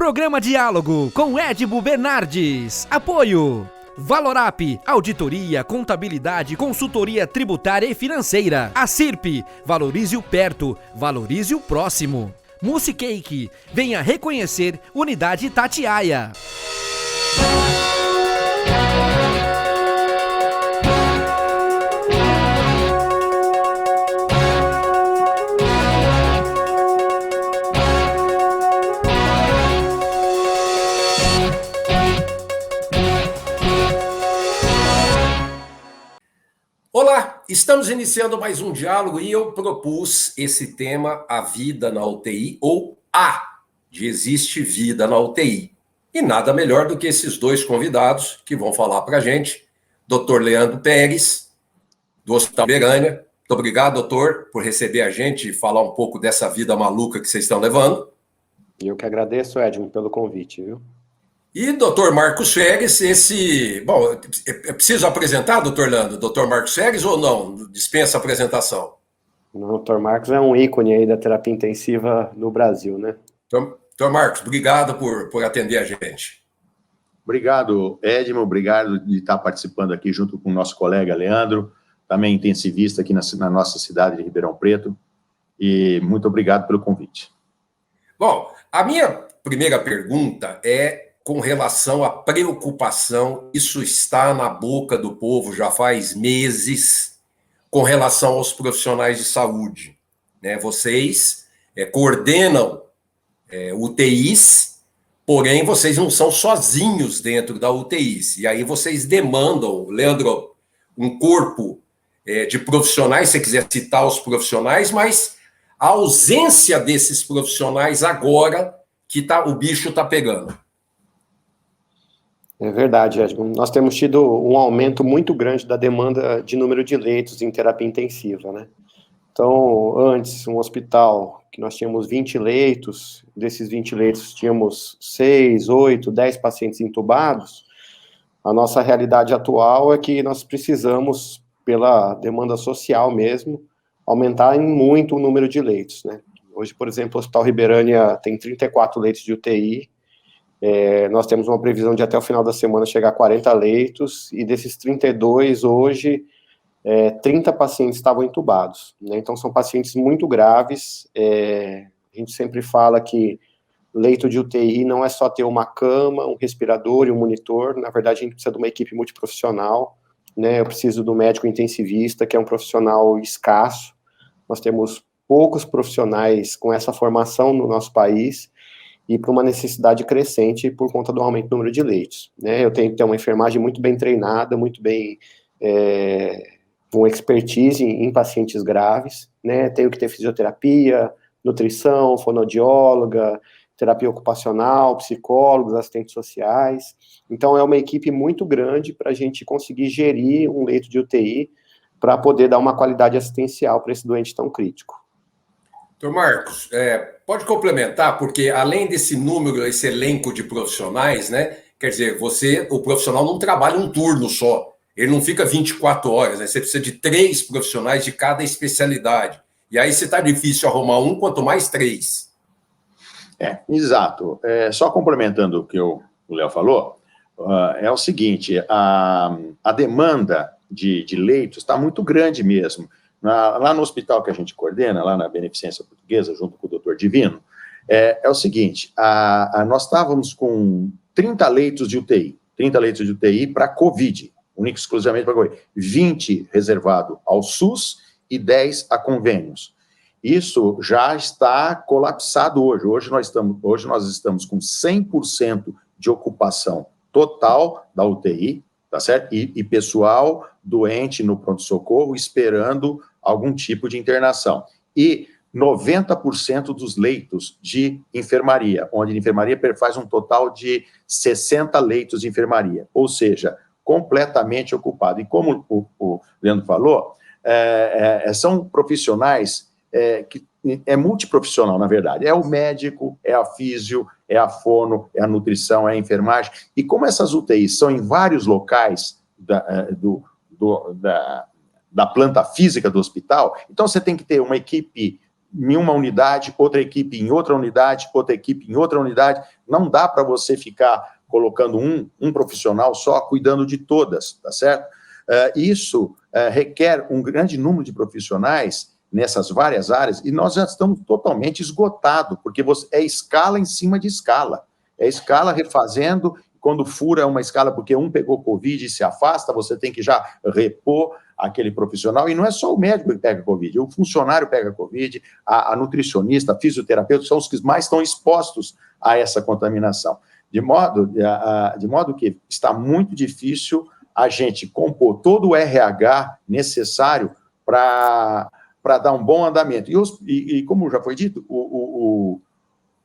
Programa Diálogo com Edmo Bernardes. Apoio Valorap, auditoria, contabilidade, consultoria tributária e financeira. Acirp, valorize o perto, valorize o próximo. Musicake, venha reconhecer Unidade Itatiaia. Olá, estamos iniciando mais um diálogo e eu propus esse tema, a vida na UTI, ou de existe vida na UTI. E nada melhor do que esses dois convidados que vão falar para a gente, Dr. Leandro Pérez, do Hospital Berânia. Muito obrigado, doutor, por receber a gente e falar um pouco dessa vida maluca que vocês estão levando. Eu que agradeço, Edmo, pelo convite, viu? E Dr. Marcos Feres, Bom, é preciso apresentar, doutor Leandro, Dr. Marcos Feres ou não? Dispensa a apresentação. O Dr. Marcos é um ícone aí da terapia intensiva no Brasil, né? Dr. Marcos, obrigado por atender a gente. Obrigado, Edmo, obrigado de estar participando aqui junto com o nosso colega Leandro, também intensivista aqui na nossa cidade de Ribeirão Preto, e muito obrigado pelo convite. Bom, a minha primeira pergunta é com relação à preocupação, isso está na boca do povo já faz meses, com relação aos profissionais de saúde, né? Vocês coordenam UTIs, porém vocês não são sozinhos dentro da UTIs, e aí vocês demandam, Leandro, um corpo de profissionais, se você quiser citar os profissionais, mas a ausência desses profissionais agora que o bicho está pegando. É verdade, Edmo. Nós temos tido um aumento muito grande da demanda de número de leitos em terapia intensiva, né? Então, antes, um hospital que nós tínhamos 20 leitos, desses 20 leitos tínhamos 6, 8, 10 pacientes entubados. A nossa realidade atual é que nós precisamos, pela demanda social mesmo, aumentar em muito o número de leitos, né? Hoje, por exemplo, o Hospital Ribeirânia tem 34 leitos de UTI, nós temos uma previsão de até o final da semana chegar a 40 leitos, e desses 32, hoje, 30 pacientes estavam entubados, né? Então, são pacientes muito graves. A gente sempre fala que leito de UTI não é só ter uma cama, um respirador e um monitor. Na verdade, a gente precisa de uma equipe multiprofissional, né? Eu preciso do médico intensivista, que é um profissional escasso. Nós temos poucos profissionais com essa formação no nosso país, e para uma necessidade crescente por conta do aumento do número de leitos, né? Eu tenho que ter uma enfermagem muito bem treinada, muito bem, com expertise em pacientes graves, né? Tenho que ter fisioterapia, nutrição, fonoaudióloga, terapia ocupacional, psicólogos, assistentes sociais. Então, é uma equipe muito grande para a gente conseguir gerir um leito de UTI para poder dar uma qualidade assistencial para esse doente tão crítico. Doutor Marcos, pode complementar, porque além desse número, esse elenco de profissionais, né? Quer dizer, o profissional não trabalha um turno só, ele não fica 24 horas, né? Você precisa de 3 profissionais de cada especialidade. E aí, se está difícil arrumar um, quanto mais 3. Exato. Só complementando o que o Léo falou, é o seguinte, a demanda de leitos está muito grande mesmo. Lá no hospital que a gente coordena, lá na Beneficência Portuguesa, junto com o Dr. Divino, é o seguinte, nós estávamos com 30 leitos de UTI para Covid, único e exclusivamente para Covid, 20 reservado ao SUS e 10 a convênios. Isso já está colapsado hoje. Hoje nós estamos com 100% de ocupação total da UTI, tá certo? E pessoal doente no pronto-socorro esperando algum tipo de internação. E 90% dos leitos de enfermaria, onde a enfermaria faz um total de 60 leitos de enfermaria, ou seja, completamente ocupado. E como o Leandro falou, são profissionais que é multiprofissional, na verdade. É o médico, é a físio, é a fono, é a nutrição, é a enfermagem. E como essas UTIs são em vários locais da planta física do hospital, então você tem que ter uma equipe em uma unidade, outra equipe em outra unidade, outra equipe em outra unidade. Não dá para você ficar colocando um profissional só cuidando de todas, tá certo? Isso requer um grande número de profissionais nessas várias áreas, e nós já estamos totalmente esgotados, porque é escala em cima de escala. É escala refazendo, quando fura uma escala porque um pegou Covid e se afasta, você tem que já repor aquele profissional, e não é só o médico que pega Covid, o funcionário pega Covid, a nutricionista, a fisioterapeuta, são os que mais estão expostos a essa contaminação. De modo que está muito difícil a gente compor todo o RH necessário para dar um bom andamento. E como já foi dito, o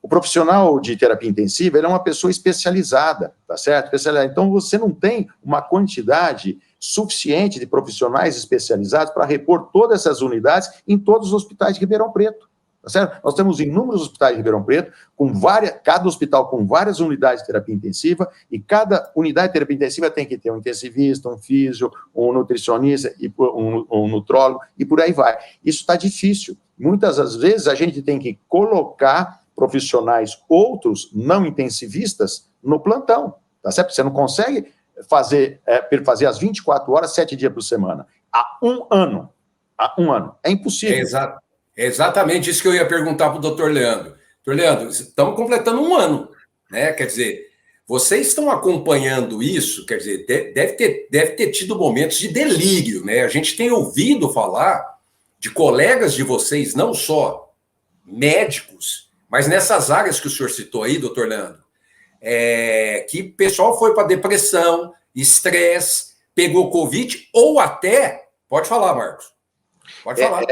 profissional de terapia intensiva, ele é uma pessoa especializada, tá certo? Então, você não tem uma quantidade suficiente de profissionais especializados para repor todas essas unidades em todos os hospitais de Ribeirão Preto, tá certo? Nós temos inúmeros hospitais de Ribeirão Preto, cada hospital com várias unidades de terapia intensiva, e cada unidade de terapia intensiva tem que ter um intensivista, um físio, um nutricionista, um nutrólogo, e por aí vai. Isso está difícil. Muitas das vezes a gente tem que colocar profissionais outros não intensivistas no plantão, tá certo? Você não consegue fazer as 24 horas, 7 dias por semana. Há um ano. É impossível. É exatamente isso que eu ia perguntar para o doutor Leandro. Doutor Leandro, estamos completando um ano, né? Quer dizer, vocês estão acompanhando isso, quer dizer, deve ter tido momentos de delírio, né? A gente tem ouvido falar de colegas de vocês, não só médicos, mas nessas áreas que o senhor citou aí, doutor Leandro, que o pessoal foi para depressão, estresse, pegou Covid, ou até... Pode falar, Marcos. Pode falar.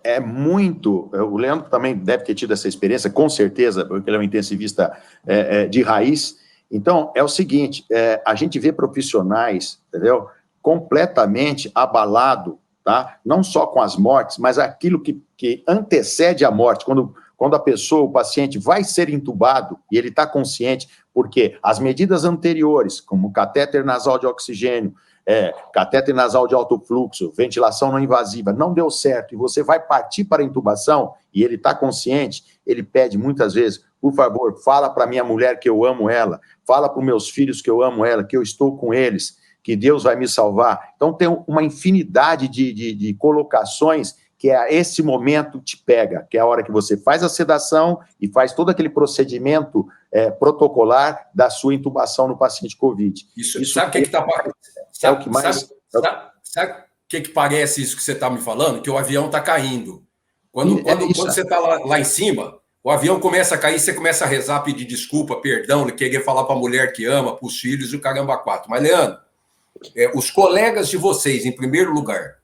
É muito... O Leandro também deve ter tido essa experiência, com certeza, porque ele é um intensivista de raiz. Então, é o seguinte, a gente vê profissionais, entendeu? Completamente abalado, tá? Não só com as mortes, mas aquilo que antecede a morte, quando a pessoa, o paciente, vai ser entubado e ele está consciente, porque as medidas anteriores, como catéter nasal de oxigênio, catéter nasal de alto fluxo, ventilação não invasiva, não deu certo, e você vai partir para a intubação, e ele está consciente, ele pede muitas vezes, por favor, fala para minha mulher que eu amo ela, fala para os meus filhos que eu amo ela, que eu estou com eles, que Deus vai me salvar. Então tem uma infinidade de colocações que esse momento te pega, que é a hora que você faz a sedação e faz todo aquele procedimento protocolar da sua intubação no paciente COVID. Isso sabe o que está... Sabe o que parece isso que você está me falando? Que o avião está caindo. Quando você está lá em cima, o avião começa a cair, você começa a rezar, pedir desculpa, perdão, querer falar para a mulher que ama, para os filhos e o caramba quatro. Mas, Leandro, os colegas de vocês, em primeiro lugar...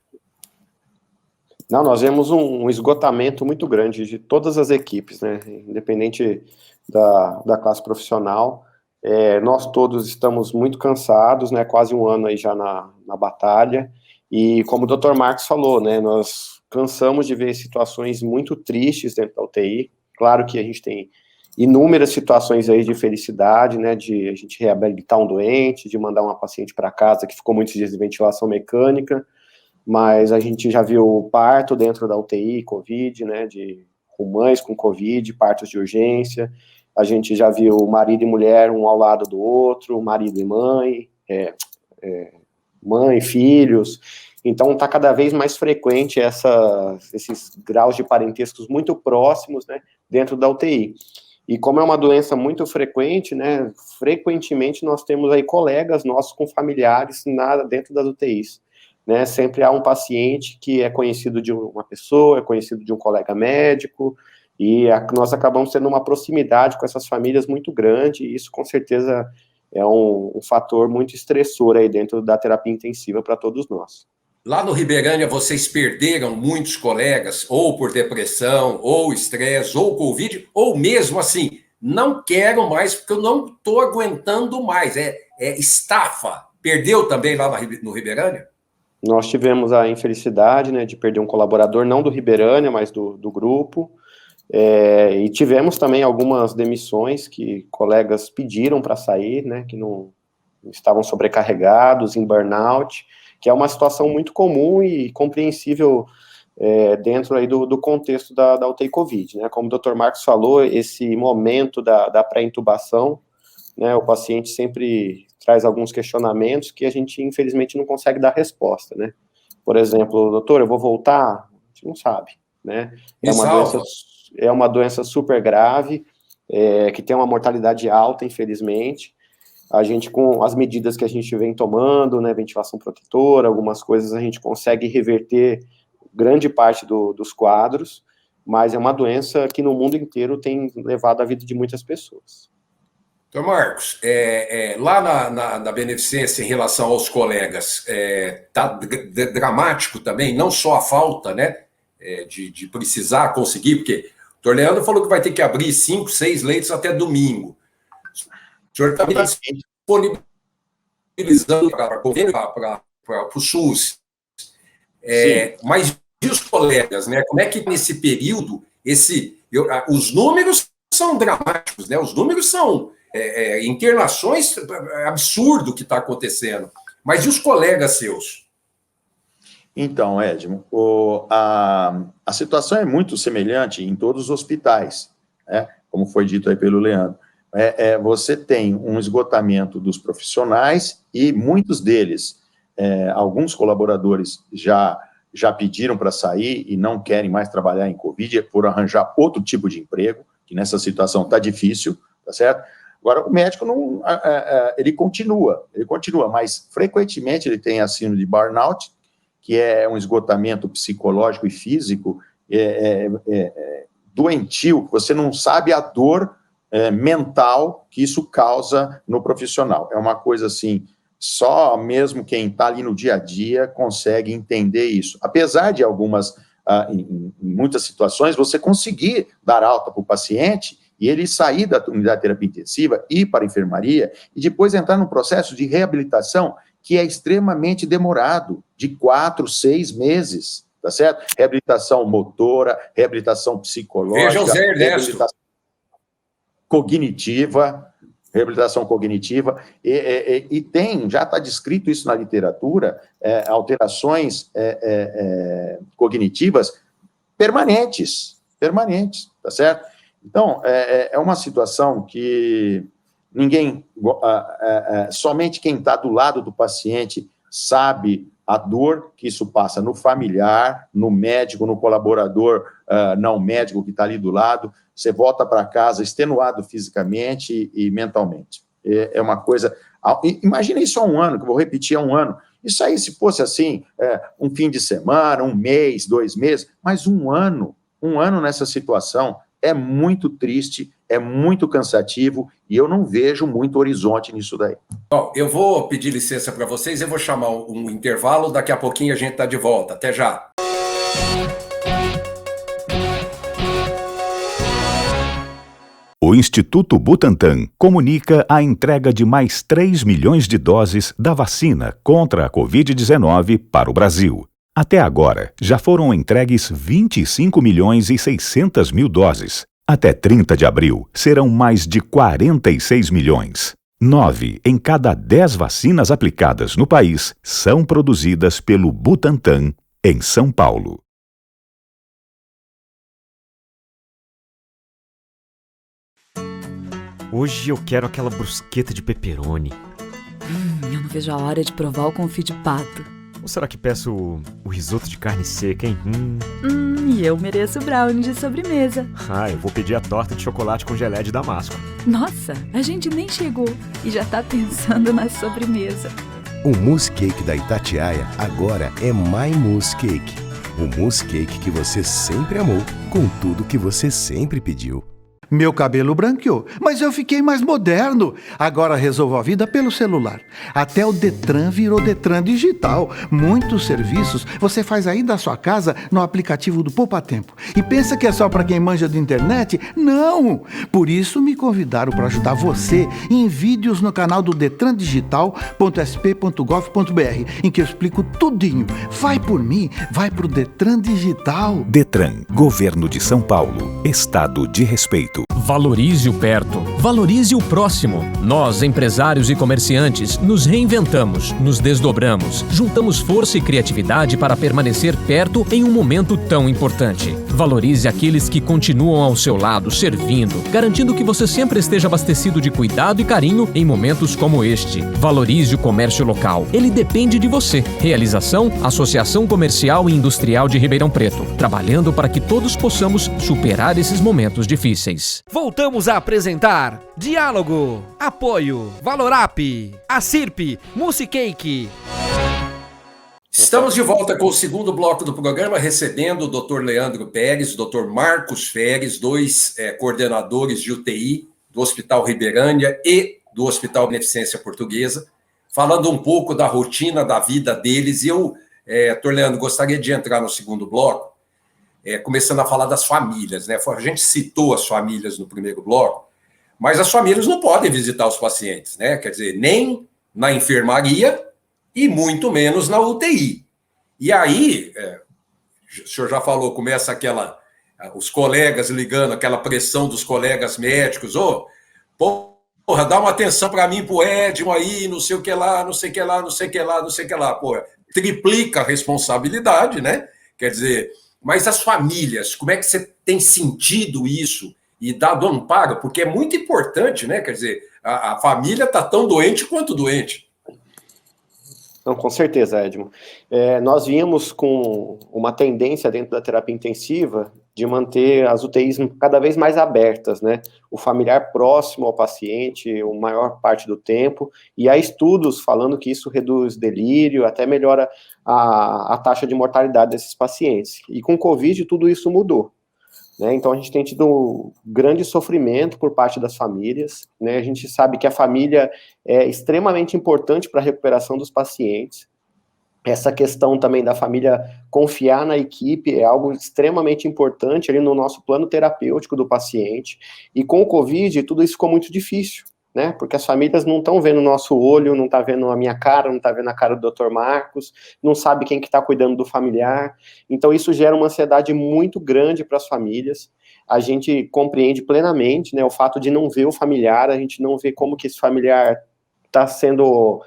Não, nós vemos um esgotamento muito grande de todas as equipes, né? Independente da classe profissional, nós todos estamos muito cansados, né? Quase um ano aí já na batalha, e como o Dr. Marcos falou, né? Nós cansamos de ver situações muito tristes dentro da UTI. Claro que a gente tem inúmeras situações aí de felicidade, né? De a gente reabilitar um doente, de mandar uma paciente para casa que ficou muitos dias de ventilação mecânica, mas a gente já viu parto dentro da UTI, Covid, né, com mães com Covid, partos de urgência, a gente já viu marido e mulher um ao lado do outro, marido e mãe, mãe, filhos, então está cada vez mais frequente esses graus de parentescos muito próximos, né, dentro da UTI. E como é uma doença muito frequente, né, frequentemente nós temos aí colegas nossos com familiares dentro das UTIs. Né, sempre há um paciente que é conhecido de uma pessoa, é conhecido de um colega médico, e nós acabamos tendo uma proximidade com essas famílias muito grande, e isso com certeza é um fator muito estressor aí dentro da terapia intensiva para todos nós. Lá no Ribeirânia, vocês perderam muitos colegas, ou por depressão, ou estresse, ou Covid, ou mesmo assim, não quero mais, porque eu não estou aguentando mais, estafa. Perdeu também lá no Ribeirânia? Nós tivemos a infelicidade, né, de perder um colaborador, não do Ribeirânia, mas do grupo, e tivemos também algumas demissões que colegas pediram para sair, né, que não estavam sobrecarregados, em burnout, que é uma situação muito comum e compreensível dentro aí do contexto da UTI Covid, né? Como o Dr. Marcos falou, esse momento da pré-intubação, né, o paciente sempre traz alguns questionamentos que a gente, infelizmente, não consegue dar resposta, né? Por exemplo, doutor, eu vou voltar? A gente não sabe, né? É uma doença super grave, que tem uma mortalidade alta, infelizmente. A gente, com as medidas que a gente vem tomando, né, ventilação protetora, algumas coisas, a gente consegue reverter grande parte dos quadros, mas é uma doença que no mundo inteiro tem levado a vida de muitas pessoas. Então, Marcos, lá na Beneficência, em relação aos colegas, tá dramático também, não só a falta, né, de precisar conseguir, porque o Dr. Leandro falou que vai ter que abrir 5, 6 leitos até domingo. O senhor também está disponibilizando para o SUS. Mas e os colegas, né? Como é que nesse período, os números são dramáticos, né? Os números são internações, absurdo o que está acontecendo. Mas e os colegas seus? Então, Edmo, a situação é muito semelhante em todos os hospitais, né? Como foi dito aí pelo Leandro. Você tem um esgotamento dos profissionais e muitos deles, alguns colaboradores já pediram para sair e não querem mais trabalhar em Covid por arranjar outro tipo de emprego, que nessa situação está difícil, tá certo? Agora, o médico não, ele continua, mas frequentemente ele tem a síndrome de burnout, que é um esgotamento psicológico e físico doentio, você não sabe a dor mental que isso causa no profissional. É uma coisa assim, só mesmo quem está ali no dia a dia consegue entender isso. Apesar de algumas, em muitas situações, você conseguir dar alta para o paciente e ele sair da unidade de terapia intensiva, ir para a enfermaria e depois entrar num processo de reabilitação que é extremamente demorado, de 4, 6 meses, tá certo? Reabilitação motora, reabilitação psicológica, Veja o Zé Ernesto. Reabilitação cognitiva, e já está descrito isso na literatura, alterações cognitivas permanentes, tá certo? Então, é uma situação que ninguém, somente quem está do lado do paciente sabe a dor que isso passa no familiar, no médico, no colaborador não médico que está ali do lado. Você volta para casa extenuado fisicamente e mentalmente. É uma coisa... Imagina isso há um ano, que eu vou repetir há um ano. Isso aí, se fosse assim, um fim de semana, um mês, 2 meses, mas um ano nessa situação é muito triste, é muito cansativo, e eu não vejo muito horizonte nisso daí. Bom, eu vou pedir licença para vocês, eu vou chamar um intervalo, daqui a pouquinho a gente está de volta. Até já. O Instituto Butantan comunica a entrega de mais 3 milhões de doses da vacina contra a Covid-19 para o Brasil. Até agora, já foram entregues 25 milhões e 600 mil doses. Até 30 de abril, serão mais de 46 milhões. 9 em cada 10 vacinas aplicadas no país são produzidas pelo Butantan, em São Paulo. Hoje eu quero aquela brusqueta de pepperoni. Eu não vejo a hora de provar o confit de pato. Ou será que peço o risoto de carne seca, hein? E eu mereço o brownie de sobremesa. Eu vou pedir a torta de chocolate com geleia de damasco. Nossa, a gente nem chegou e já tá pensando na sobremesa. O mousse cake da Itatiaia agora é My Mousse Cake. O mousse cake que você sempre amou, com tudo que você sempre pediu. Meu cabelo branqueou, mas eu fiquei mais moderno. Agora resolvo a vida pelo celular. Até o Detran virou Detran Digital. Muitos serviços você faz aí da sua casa no aplicativo do Poupa Tempo. E pensa que é só para quem manja de internet? Não! Por isso me convidaram para ajudar você em vídeos no canal do detran.sp.gov.br, em que eu explico tudinho. Vai por mim, vai pro Detran Digital. Detran, Governo de São Paulo. Estado de respeito. Valorize o perto. Valorize o próximo. Nós, empresários e comerciantes, nos reinventamos, nos desdobramos, juntamos força e criatividade para permanecer perto em um momento tão importante. Valorize aqueles que continuam ao seu lado, servindo, garantindo que você sempre esteja abastecido de cuidado e carinho em momentos como este. Valorize o comércio local. Ele depende de você. Realização: Associação Comercial e Industrial de Ribeirão Preto. Trabalhando para que todos possamos superar esses momentos difíceis. Voltamos a apresentar Diálogo, Apoio, Valorap, Acirp, Musicake. Estamos de volta com o segundo bloco do programa, recebendo o Dr. Leandro Pérez, o Dr. Marcos Feres, dois coordenadores de UTI do Hospital Ribeirânia e do Hospital Beneficência Portuguesa, falando um pouco da rotina da vida deles. E eu, Dr. Leandro, gostaria de entrar no segundo bloco, começando a falar das famílias, né? A gente citou as famílias no primeiro bloco, mas as famílias não podem visitar os pacientes, né? Quer dizer, nem na enfermaria e muito menos na UTI. E aí, o senhor já falou, começa os colegas ligando, aquela pressão dos colegas médicos, porra, dá uma atenção para mim, pro Edmo aí, não sei o que lá, não sei o que lá, não sei o que lá, não sei o que lá, porra, triplica a responsabilidade, né? Quer dizer, mas as famílias, como é que você tem sentido isso e dado amparo? Porque é muito importante, né? Quer dizer, a família está tão doente quanto doente. Não, com certeza, Edmo. Nós vínhamos com uma tendência dentro da terapia intensiva de manter as UTIs cada vez mais abertas, né? O familiar próximo ao paciente, a maior parte do tempo, e há estudos falando que isso reduz delírio, até melhora a taxa de mortalidade desses pacientes. E com o Covid, tudo isso mudou, né? Então, a gente tem tido grande sofrimento por parte das famílias, né? A gente sabe que a família é extremamente importante para a recuperação dos pacientes. Essa questão também da família confiar na equipe é algo extremamente importante ali no nosso plano terapêutico do paciente. E com o Covid, tudo isso ficou muito difícil, né? Porque as famílias não estão vendo o nosso olho, não está vendo a minha cara, não está vendo a cara do Dr. Marcos, não sabe quem que está cuidando do familiar. Então, isso gera uma ansiedade muito grande para as famílias. A gente compreende plenamente, né, o fato de não ver o familiar, a gente não vê como que esse familiar está sendo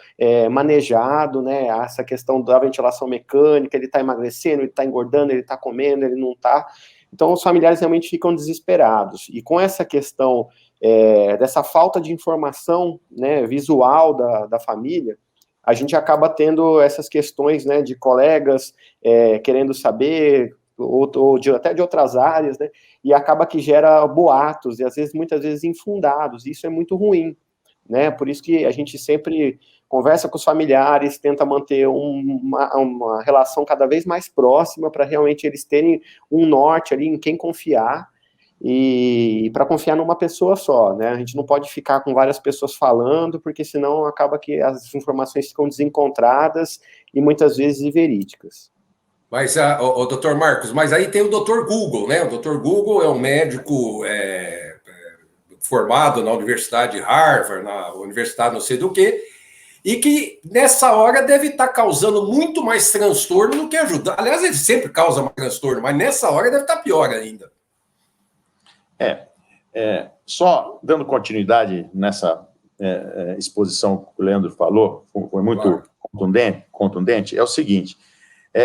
manejado, né, essa questão da ventilação mecânica, ele está emagrecendo, ele está engordando, ele está comendo, ele não está. Então, os familiares realmente ficam desesperados. E com essa questão dessa falta de informação, né, visual da família, a gente acaba tendo essas questões, né, de colegas querendo saber, ou até de outras áreas, né, e acaba que gera boatos, e às vezes, muitas vezes infundados, e isso é muito ruim, né, por isso que a gente sempre conversa com os familiares, tenta manter uma relação cada vez mais próxima, para realmente eles terem um norte ali em quem confiar, e para confiar numa pessoa só, né, a gente não pode ficar com várias pessoas falando, porque senão acaba que as informações ficam desencontradas, e muitas vezes inverídicas. Mas, o Dr. Marcos, mas aí tem o Dr. Google, né? O Dr. Google é um médico formado na Universidade de Harvard, na Universidade não sei do quê, e que nessa hora deve estar causando muito mais transtorno do que ajudar. Aliás, ele sempre causa mais transtorno, mas nessa hora deve estar pior ainda. Só dando continuidade nessa exposição que o Leandro falou, foi muito contundente, é o seguinte,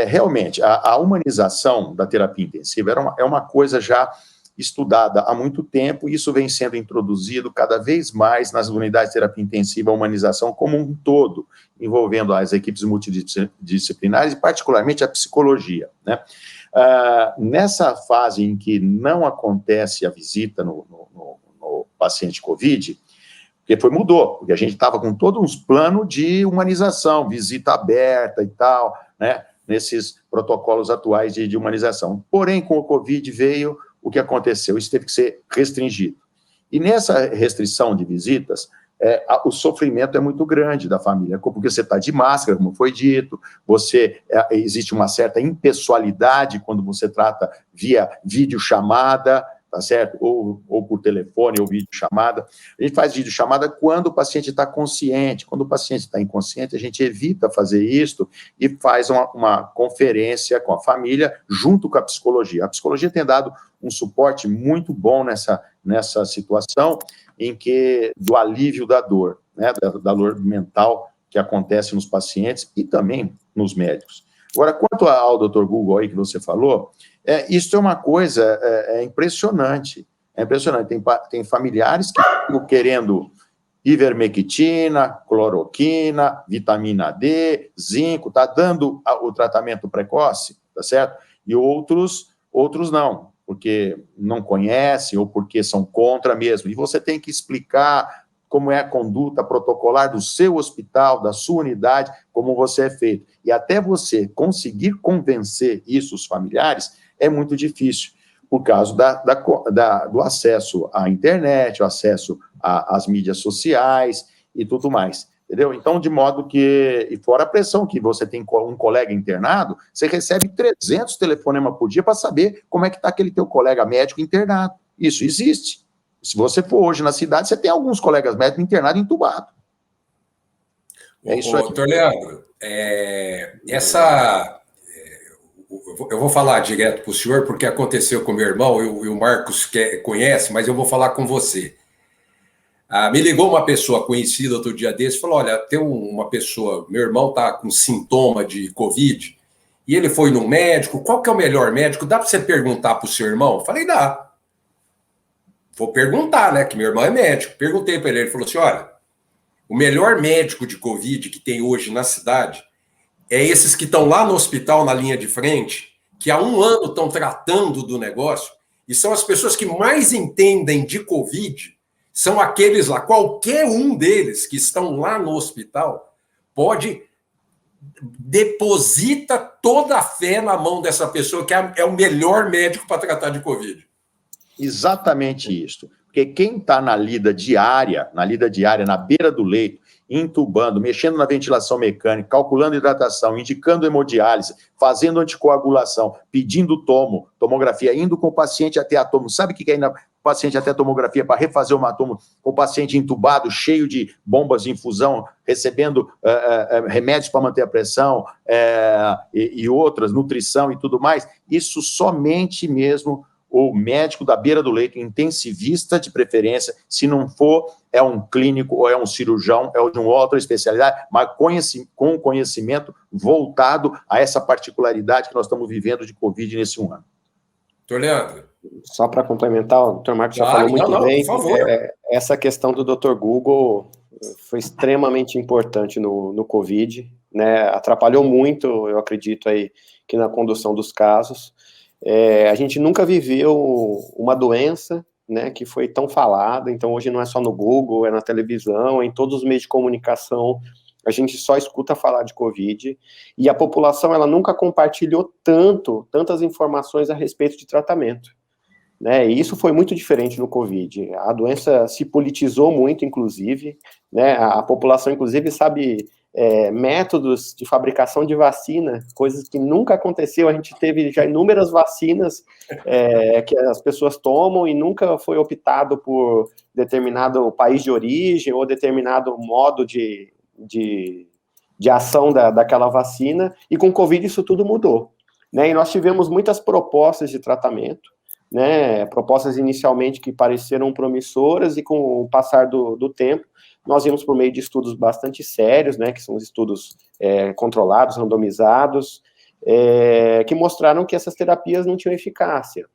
realmente, a humanização da terapia intensiva é uma coisa já estudada há muito tempo, e isso vem sendo introduzido cada vez mais nas unidades de terapia intensiva, a humanização como um todo, envolvendo as equipes multidisciplinares e particularmente a psicologia, né? Nessa fase em que não acontece a visita no paciente COVID, porque mudou, porque a gente estava com todo um plano de humanização, visita aberta e tal, né, nesses protocolos atuais de humanização. Porém, com o COVID veio o que aconteceu, isso teve que ser restringido. E nessa restrição de visitas, o sofrimento é muito grande da família, porque você está de máscara, como foi dito, existe uma certa impessoalidade quando você trata via videochamada, tá certo? Ou por telefone, ou videochamada. A gente faz videochamada quando o paciente está consciente. Quando o paciente está inconsciente, a gente evita fazer isso e faz uma conferência com a família junto com a psicologia. A psicologia tem dado um suporte muito bom nessa situação em que do alívio da dor, né, da dor mental que acontece nos pacientes e também nos médicos. Agora, quanto ao Dr. Google aí que você falou, isso é uma coisa impressionante. É impressionante. Tem familiares que estão querendo ivermectina, cloroquina, vitamina D, zinco, está dando o tratamento precoce, tá certo? E outros não, porque não conhecem ou porque são contra mesmo. E você tem que explicar como é a conduta protocolar do seu hospital, da sua unidade, como você é feito. E até você conseguir convencer isso os familiares é muito difícil, por causa do acesso à internet, o acesso às mídias sociais e tudo mais, entendeu? Então, de modo que, e fora a pressão que você tem um colega internado, você recebe 300 telefonemas por dia para saber como é que está aquele teu colega médico internado. Isso existe. Se você for hoje na cidade, você tem alguns colegas médicos internados entubados. É isso aí. Doutor Leandro, eu vou falar direto para o senhor, porque aconteceu com meu irmão, e o Marcos conhece, mas eu vou falar com você. Me ligou uma pessoa conhecida outro dia desse, falou, olha, tem uma pessoa, meu irmão está com sintoma de Covid, e ele foi no médico, qual que é o melhor médico? Dá para você perguntar para o seu irmão? Falei, dá. Vou perguntar, né, que meu irmão é médico. Perguntei para ele falou assim, olha, o melhor médico de Covid que tem hoje na cidade é esses que estão lá no hospital, na linha de frente, que há 1 ano estão tratando do negócio, e são as pessoas que mais entendem de Covid, são aqueles lá, qualquer um deles que estão lá no hospital, deposita toda a fé na mão dessa pessoa, que é o melhor médico para tratar de Covid. Exatamente isso. Porque quem está na lida diária, na beira do leito, intubando, mexendo na ventilação mecânica, calculando hidratação, indicando hemodiálise, fazendo anticoagulação, pedindo tomografia, indo com o paciente até a tomo. Sabe o que é ir o paciente até a tomografia para refazer uma tomo, com o paciente entubado, cheio de bombas de infusão, recebendo remédios para manter a pressão e outras, nutrição e tudo mais? Isso somente mesmo o médico da beira do leito, intensivista de preferência, se não for, é um clínico ou é um cirurgião, é de uma outra especialidade, mas com conhecimento voltado a essa particularidade que nós estamos vivendo de Covid nesse 1 ano. Doutor Leandro. Só para complementar, o Dr. Marcos já falou muito bem, por favor. Essa questão do Dr. Google foi extremamente importante no Covid, né? Atrapalhou muito, eu acredito, aí, que na condução dos casos. A gente nunca viveu uma doença, né, que foi tão falada, então hoje não é só no Google, é na televisão, é em todos os meios de comunicação, a gente só escuta falar de Covid, e a população, ela nunca compartilhou tantas informações a respeito de tratamento, né, e isso foi muito diferente no Covid. A doença se politizou muito, inclusive, né, a população, inclusive, sabe métodos de fabricação de vacina, coisas que nunca aconteceu. A gente teve já inúmeras vacinas que as pessoas tomam e nunca foi optado por determinado país de origem ou determinado modo de ação daquela vacina, e com o Covid isso tudo mudou, né? E nós tivemos muitas propostas de tratamento, né? Propostas inicialmente que pareceram promissoras, e com o passar do tempo, nós vimos por meio de estudos bastante sérios, né, que são os estudos controlados, randomizados, que mostraram que essas terapias não tinham eficácia.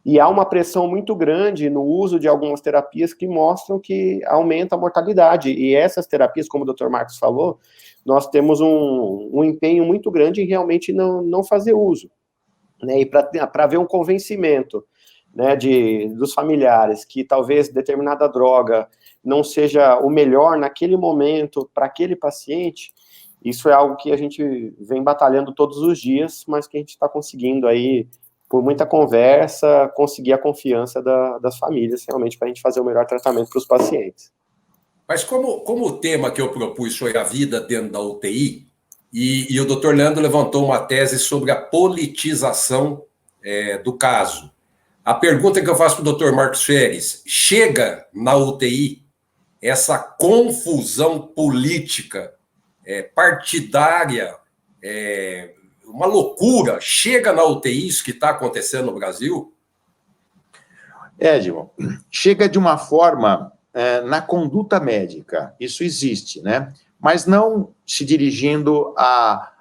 E há uma pressão muito grande no uso de algumas terapias que mostram que aumenta a mortalidade. E essas terapias, como o Dr. Marcos falou, nós temos um empenho muito grande em realmente não fazer uso, né, e para haver um convencimento, né, dos familiares que talvez determinada droga não seja o melhor naquele momento para aquele paciente, isso é algo que a gente vem batalhando todos os dias, mas que a gente está conseguindo aí, por muita conversa, conseguir a confiança das famílias, realmente, para a gente fazer o melhor tratamento para os pacientes. Mas como o tema que eu propus foi a vida dentro da UTI, e o doutor Leandro levantou uma tese sobre a politização do caso. A pergunta que eu faço para o doutor Marcos Feres: chega na UTI essa confusão política, partidária, uma loucura, chega na UTI isso que está acontecendo no Brasil? Edmo, chega de uma forma na conduta médica, isso existe, né? Mas não se dirigindo a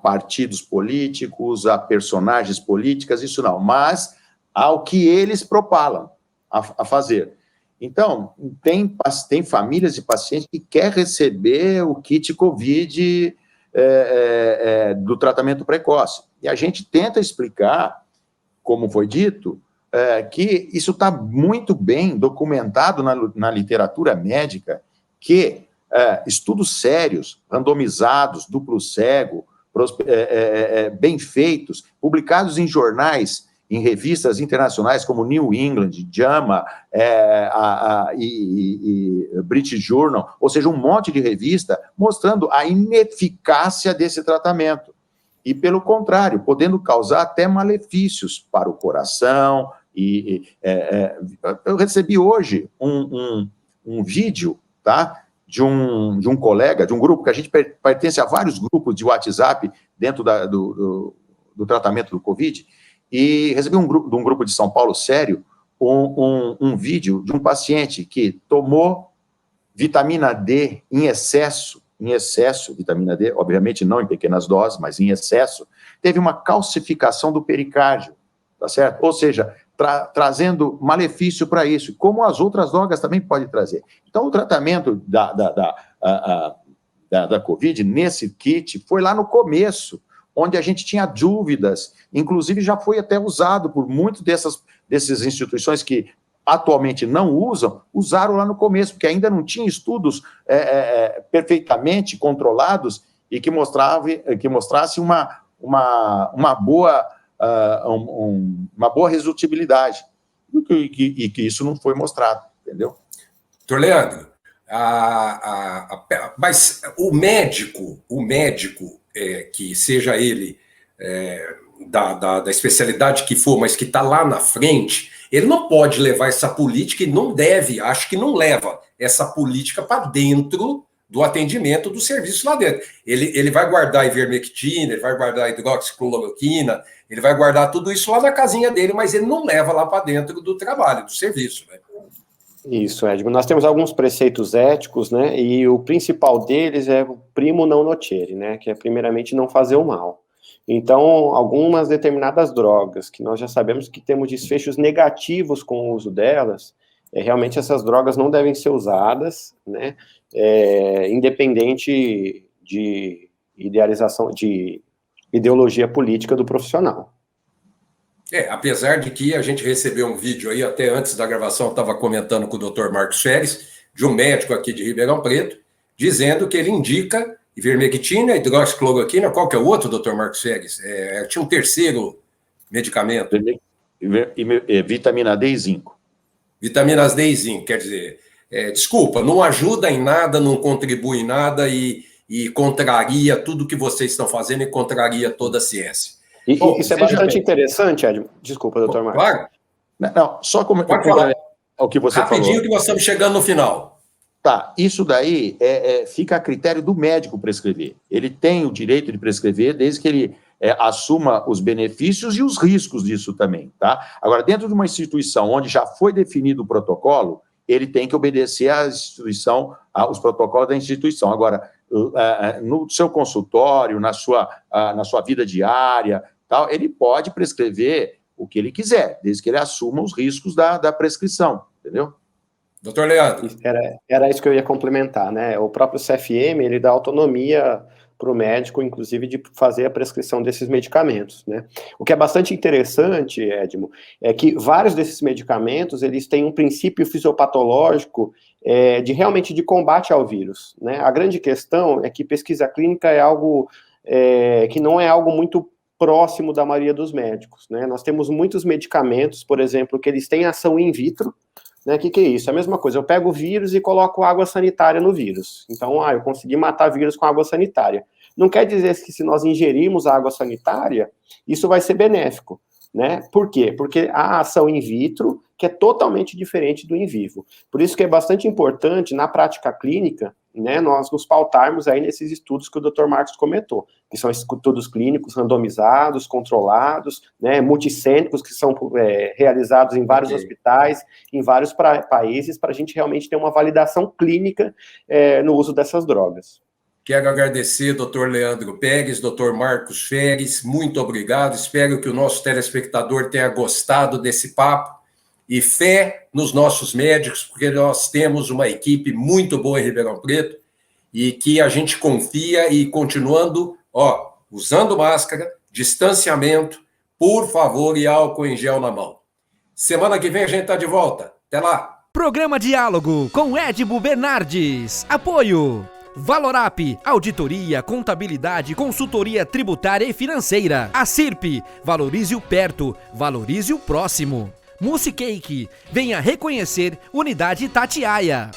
partidos políticos, a personagens políticas, isso não, mas ao que eles propalam a fazer. Então, tem famílias de pacientes que querem receber o kit COVID do tratamento precoce. E a gente tenta explicar, como foi dito, que isso está muito bem documentado na literatura médica, que estudos sérios, randomizados, duplo cego, bem feitos, publicados em jornais, em revistas internacionais como New England, JAMA e British Journal, ou seja, um monte de revista mostrando a ineficácia desse tratamento. E, pelo contrário, podendo causar até malefícios para o coração. Eu recebi hoje um vídeo, tá, de um colega, de um grupo, que a gente pertence a vários grupos de WhatsApp dentro do tratamento do Covid, e recebi de um grupo de São Paulo sério, um vídeo de um paciente que tomou vitamina D em excesso, vitamina D, obviamente não em pequenas doses, mas em excesso, teve uma calcificação do pericárdio, tá certo? Ou seja, trazendo malefício para isso, como as outras drogas também podem trazer. Então, o tratamento da Covid nesse kit foi lá no começo, onde a gente tinha dúvidas, inclusive já foi até usado por muitas dessas instituições que atualmente não usam, usaram lá no começo, porque ainda não tinha estudos perfeitamente controlados e que mostrassem uma boa resultabilidade, e que isso não foi mostrado, entendeu? Doutor Leandro, mas o médico, que seja ele da especialidade que for, mas que está lá na frente, ele não pode levar essa política, e não deve, acho que não leva essa política para dentro do atendimento do serviço lá dentro. Ele vai guardar ivermectina, ele vai guardar hidroxicloroquina, ele vai guardar tudo isso lá na casinha dele, mas ele não leva lá para dentro do trabalho, do serviço, né? Isso, Edmo. Nós temos alguns preceitos éticos, né, e o principal deles é o primo non nocere, né, que é primeiramente não fazer o mal. Então, algumas determinadas drogas, que nós já sabemos que temos desfechos negativos com o uso delas, realmente essas drogas não devem ser usadas, né, independente de idealização, de ideologia política do profissional. Apesar de que a gente recebeu um vídeo aí, até antes da gravação, eu estava comentando com o Dr. Marcos Feres, de um médico aqui de Ribeirão Preto, dizendo que ele indica ivermectina, hidroxicloroquina, qual que é o outro, Dr. Marcos Feres? Tinha um terceiro medicamento. Vitamina D e zinco. Vitaminas D e zinco, quer dizer, desculpa, não ajuda em nada, não contribui em nada e contraria tudo que vocês estão fazendo e contraria toda a ciência. Bom, isso é bastante interessante, Edmo. Desculpa, doutor Marcos. Claro. Não, só como o que você falou. Rapidinho, que nós estamos chegando no final. Tá, isso daí fica a critério do médico prescrever. Ele tem o direito de prescrever desde que ele assuma os benefícios e os riscos disso também, tá? Agora, dentro de uma instituição onde já foi definido o protocolo, ele tem que obedecer à instituição, aos protocolos da instituição. Agora, no seu consultório, na sua vida diária, tal, ele pode prescrever o que ele quiser, desde que ele assuma os riscos da prescrição, entendeu? Doutor Leandro. Era isso que eu ia complementar, né? O próprio CFM, ele dá autonomia para o médico, inclusive, de fazer a prescrição desses medicamentos, né? O que é bastante interessante, Edmo, é que vários desses medicamentos, eles têm um princípio fisiopatológico realmente de combate ao vírus, né? A grande questão é que pesquisa clínica é algo que não é algo muito próximo da maioria dos médicos, né? Nós temos muitos medicamentos, por exemplo, que eles têm ação in vitro, né? Que é isso? É a mesma coisa, eu pego o vírus e coloco água sanitária no vírus. Então, eu consegui matar vírus com água sanitária. Não quer dizer que se nós ingerirmos água sanitária, isso vai ser benéfico, né? Por quê? Porque a ação in vitro, que é totalmente diferente do in vivo. Por isso que é bastante importante, na prática clínica, né, nós nos pautarmos aí nesses estudos que o Dr. Marcos comentou, que são estudos clínicos randomizados, controlados, né, multicêntricos, que são realizados em vários hospitais, em vários países, para a gente realmente ter uma validação clínica no uso dessas drogas. Quero agradecer, Dr. Leandro Pérez, Dr. Marcos Feres, muito obrigado. Espero que o nosso telespectador tenha gostado desse papo e fé nos nossos médicos, porque nós temos uma equipe muito boa em Ribeirão Preto e que a gente confia e continuando, usando máscara, distanciamento, por favor, e álcool em gel na mão. Semana que vem a gente está de volta. Até lá! Programa Diálogo com Edibo Bernardes. Apoio Valorap, auditoria, contabilidade, consultoria tributária e financeira. A CIRP, valorize o perto, valorize o próximo. Musicake, venha reconhecer Unidade Itatiaia.